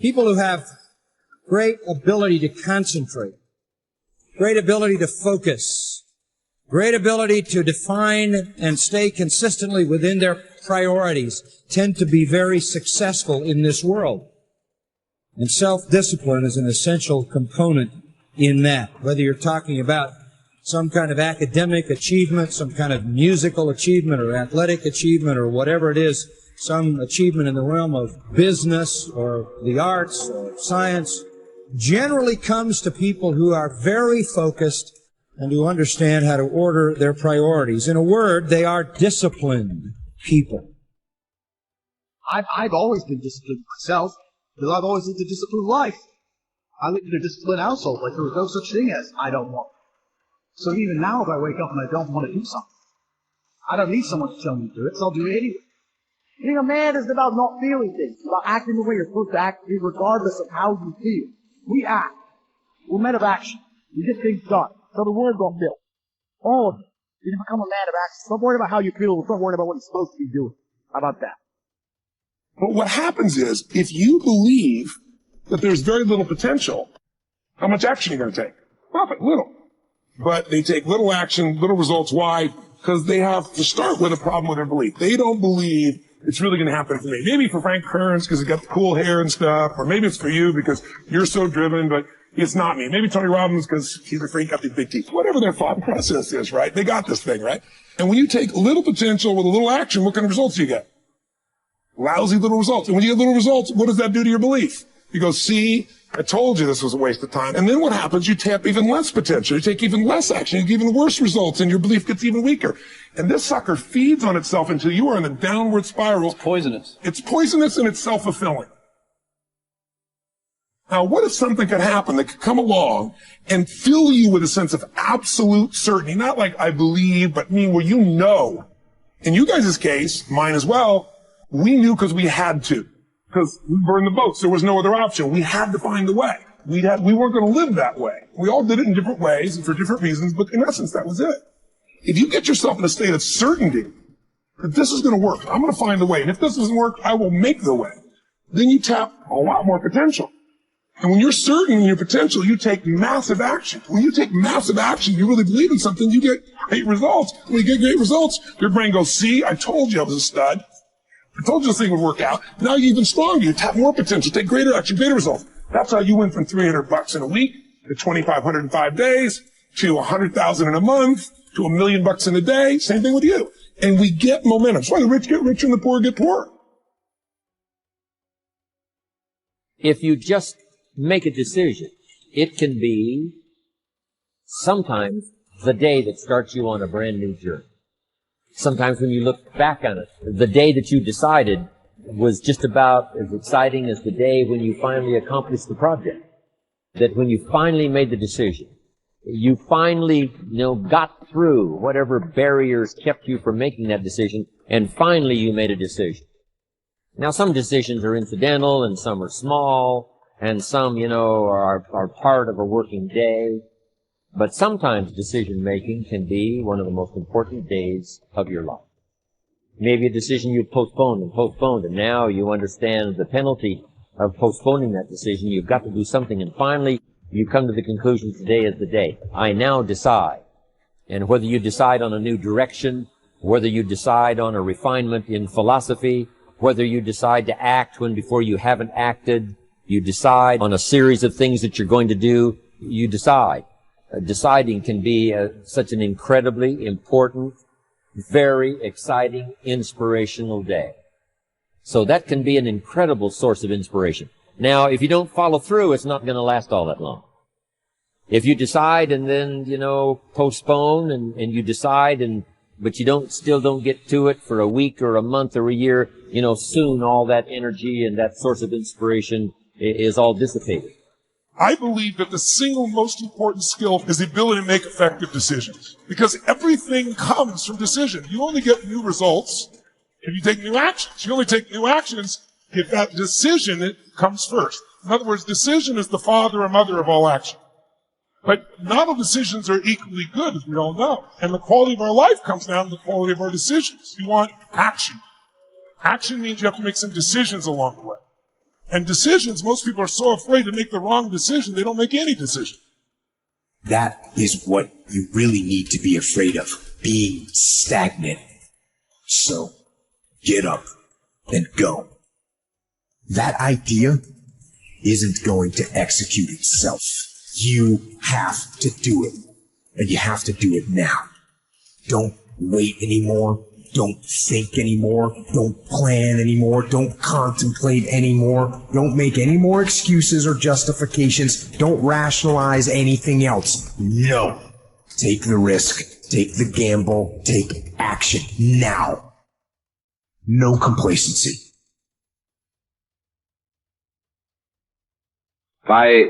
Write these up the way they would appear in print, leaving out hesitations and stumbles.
People who have great ability to concentrate, great ability to focus, great ability to define and stay consistently within their priorities tend to be very successful in this world. And self-discipline is an essential component in that. Whether you're talking about some kind of academic achievement, some kind of musical achievement or athletic achievement or whatever it is, some achievement in the realm of business or the arts or science, generally comes to people who are very focused and who understand how to order their priorities. In a word, they are disciplined people. I've always been disciplined myself, because I've always lived a disciplined life. I lived in a disciplined household, like there was no such thing as I don't want. So even now, if I wake up and I don't want to do something, I don't need someone to tell me to do it, so I'll do it anyway. Being a man isn't about not feeling things. It's about acting the way you're supposed to act, regardless of how you feel. We act. We're men of action. We get things done. So the world got built. All of it. You can become a man of action. Stop worrying about how you feel. Stop worrying about what you're supposed to be doing. How about that? But what happens is, if you believe that there's very little potential, how much action are you going to take? Well, little. But they take little action, little results. Why? Because they have to start with a problem with their belief. They don't believe it's really going to happen for me. Maybe for Frank Kearns because he got the cool hair and stuff, or maybe it's for you because you're so driven, but it's not me. Maybe Tony Robbins because he's a freak, got these big teeth. Whatever their thought process is, right? They got this thing, right? And when you take little potential with a little action, what kind of results do you get? Lousy little results. And when you get little results, what does that do to your belief? You go, see, I told you this was a waste of time. And then what happens? You tap even less potential. You take even less action. You get even worse results, and your belief gets even weaker. And this sucker feeds on itself until you are in a downward spiral. It's poisonous. It's poisonous and it's self-fulfilling. Now, what if something could happen that could come along and fill you with a sense of absolute certainty? Not like I believe, but mean where you know. In you guys' case, mine as well, we knew because we had to. Because we burned the boats. There was no other option. We had to find a way. We weren't going to live that way. We all did it in different ways and for different reasons, but in essence, that was it. If you get yourself in a state of certainty that this is going to work, I'm going to find a way, and if this doesn't work, I will make the way, then you tap a lot more potential. And when you're certain in your potential, you take massive action. When you take massive action, you really believe in something, you get great results. When you get great results, your brain goes, see, I told you I was a stud. I told you this thing would work out. Now you're even stronger. You tap more potential, take greater action, greater results. That's how you went from $300 in a week to $2,500 in 5 days to $100,000 in a month to $1 million in a day. Same thing with you. And we get momentum. That's why the rich get richer and the poor get poorer. If you just make a decision, it can be sometimes the day that starts you on a brand new journey. Sometimes when you look back on it, the day that you decided was just about as exciting as the day when you finally accomplished the project. That when you finally made the decision, you finally, got through whatever barriers kept you from making that decision, and finally you made a decision. Now some decisions are incidental, and some are small, and some, are part of a working day. But sometimes decision-making can be one of the most important days of your life. Maybe a decision you postponed, and now you understand the penalty of postponing that decision. You've got to do something, and finally you come to the conclusion today is the day. I now decide. And whether you decide on a new direction, whether you decide on a refinement in philosophy, whether you decide to act when before you haven't acted, you decide on a series of things that you're going to do, you decide. Deciding can be such an incredibly important, very exciting, inspirational day. So that can be an incredible source of inspiration. Now, if you don't follow through, it's not going to last all that long. If you decide and then, postpone and you decide but you still don't get to it for a week or a month or a year, soon all that energy and that source of inspiration is all dissipated. I believe that the single most important skill is the ability to make effective decisions. Because everything comes from decision. You only get new results if you take new actions. You only take new actions if that decision comes first. In other words, decision is the father or mother of all action. But not all decisions are equally good, as we all know. And the quality of our life comes down to the quality of our decisions. You want action. Action means you have to make some decisions along the way. And decisions, most people are so afraid to make the wrong decision, they don't make any decision. That is what you really need to be afraid of, being stagnant. So, get up and go. That idea isn't going to execute itself. You have to do it, and you have to do it now. Don't wait anymore. Don't think anymore. Don't plan anymore. Don't contemplate anymore. Don't make any more excuses or justifications. Don't rationalize anything else. No. Take the risk. Take the gamble. Take action now. No complacency. By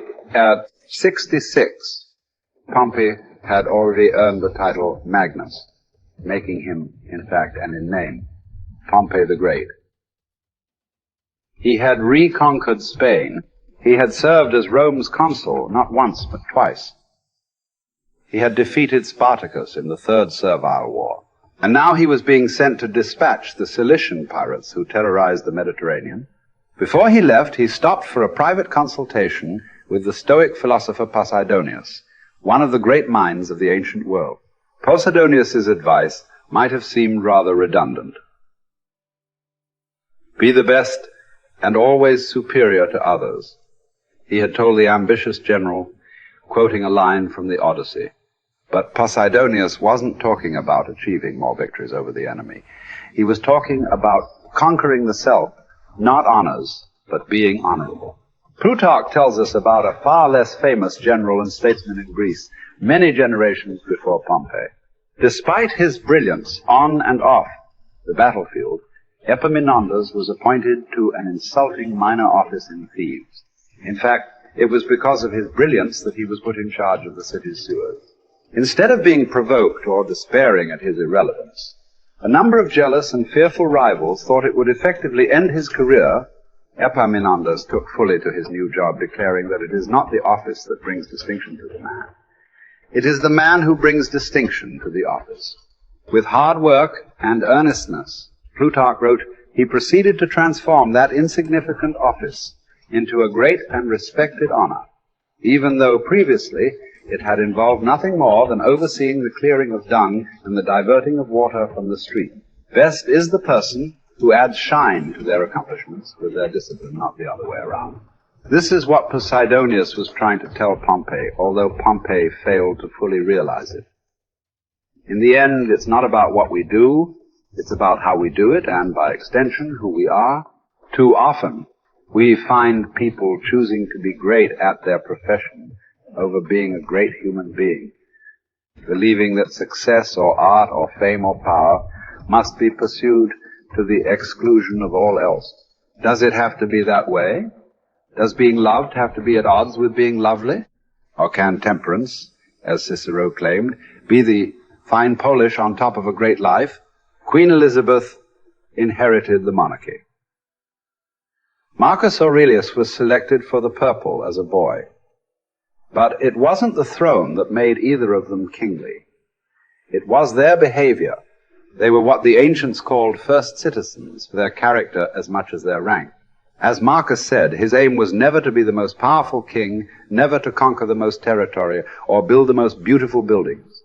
66, Pompey had already earned the title Magnus, making him, in fact, and in name, Pompey the Great. He had reconquered Spain. He had served as Rome's consul not once but twice. He had defeated Spartacus in the Third Servile War. And now he was being sent to dispatch the Cilician pirates who terrorized the Mediterranean. Before he left, he stopped for a private consultation with the Stoic philosopher Posidonius, one of the great minds of the ancient world. Posidonius's advice might have seemed rather redundant. Be the best and always superior to others, he had told the ambitious general, quoting a line from the Odyssey. But Posidonius wasn't talking about achieving more victories over the enemy. He was talking about conquering the self, not honors, but being honorable. Plutarch tells us about a far less famous general and statesman in Greece, many generations before Pompey. Despite his brilliance on and off the battlefield, Epaminondas was appointed to an insulting minor office in Thebes. In fact, it was because of his brilliance that he was put in charge of the city's sewers. Instead of being provoked or despairing at his irrelevance, a number of jealous and fearful rivals thought it would effectively end his career. Epaminondas took fully to his new job, declaring that it is not the office that brings distinction to the man. It is the man who brings distinction to the office. With hard work and earnestness, Plutarch wrote, he proceeded to transform that insignificant office into a great and respected honor, even though previously it had involved nothing more than overseeing the clearing of dung and the diverting of water from the street. Best is the person who adds shine to their accomplishments with their discipline, not the other way around. This is what Posidonius was trying to tell Pompey, although Pompey failed to fully realize it. In the end, it's not about what we do, it's about how we do it, and by extension, who we are. Too often, we find people choosing to be great at their profession over being a great human being, believing that success or art or fame or power must be pursued to the exclusion of all else. Does it have to be that way? Does being loved have to be at odds with being lovely? Or can temperance, as Cicero claimed, be the fine polish on top of a great life? Queen Elizabeth inherited the monarchy. Marcus Aurelius was selected for the purple as a boy. But it wasn't the throne that made either of them kingly. It was their behavior. They were what the ancients called first citizens, for their character as much as their rank. As Marcus said, his aim was never to be the most powerful king, never to conquer the most territory, or build the most beautiful buildings.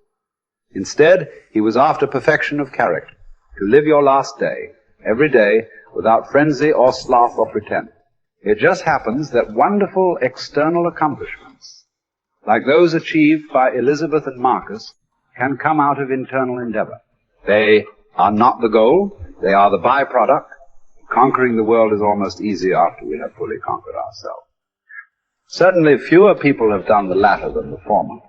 Instead, he was after perfection of character, to live your last day, every day, without frenzy or sloth or pretense. It just happens that wonderful external accomplishments, like those achieved by Elizabeth and Marcus, can come out of internal endeavor. They are not the goal, they are the byproduct. Conquering the world is almost easy after we have fully conquered ourselves. Certainly fewer people have done the latter than the former.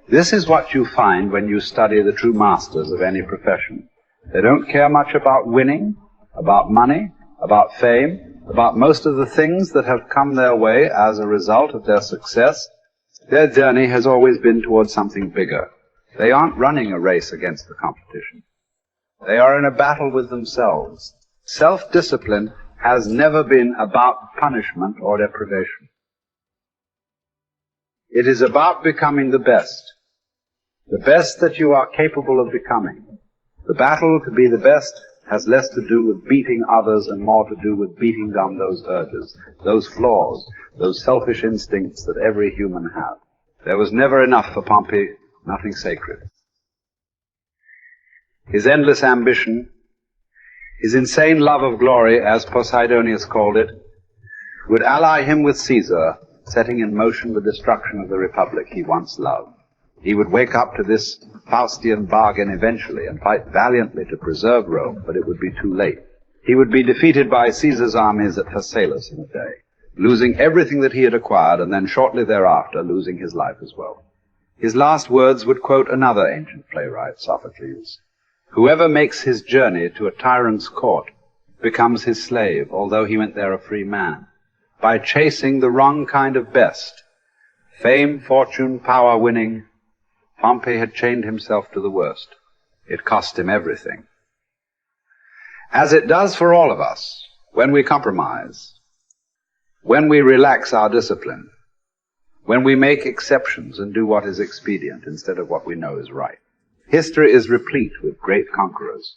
This is what you find when you study the true masters of any profession. They don't care much about winning, about money, about fame, about most of the things that have come their way as a result of their success. Their journey has always been towards something bigger. They aren't running a race against the competition. They are in a battle with themselves. Self-discipline has never been about punishment or deprivation. It is about becoming the best that you are capable of becoming. The battle to be the best has less to do with beating others and more to do with beating down those urges, those flaws, those selfish instincts that every human has. There was never enough for Pompey, nothing sacred. His endless ambition, his insane love of glory, as Posidonius called it, would ally him with Caesar, setting in motion the destruction of the republic he once loved. He would wake up to this Faustian bargain eventually and fight valiantly to preserve Rome, but it would be too late. He would be defeated by Caesar's armies at Pharsalus in a day, losing everything that he had acquired, and then shortly thereafter losing his life as well. His last words would quote another ancient playwright, Sophocles: "Whoever makes his journey to a tyrant's court becomes his slave, although he went there a free man. By chasing the wrong kind of best, fame, fortune, power winning, Pompey had chained himself to the worst. It cost him everything." As it does for all of us, when we compromise, when we relax our discipline, when we make exceptions and do what is expedient instead of what we know is right. History is replete with great conquerors.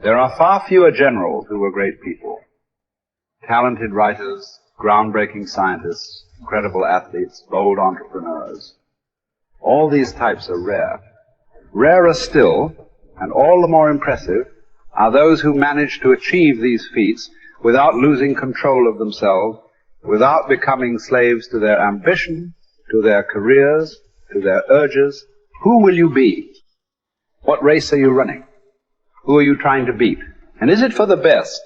There are far fewer generals who were great people. Talented writers, groundbreaking scientists, incredible athletes, bold entrepreneurs. All these types are rare. Rarer still, and all the more impressive, are those who manage to achieve these feats without losing control of themselves, without becoming slaves to their ambition, to their careers, to their urges. Who will you be? What race are you running? Who are you trying to beat? And is it for the best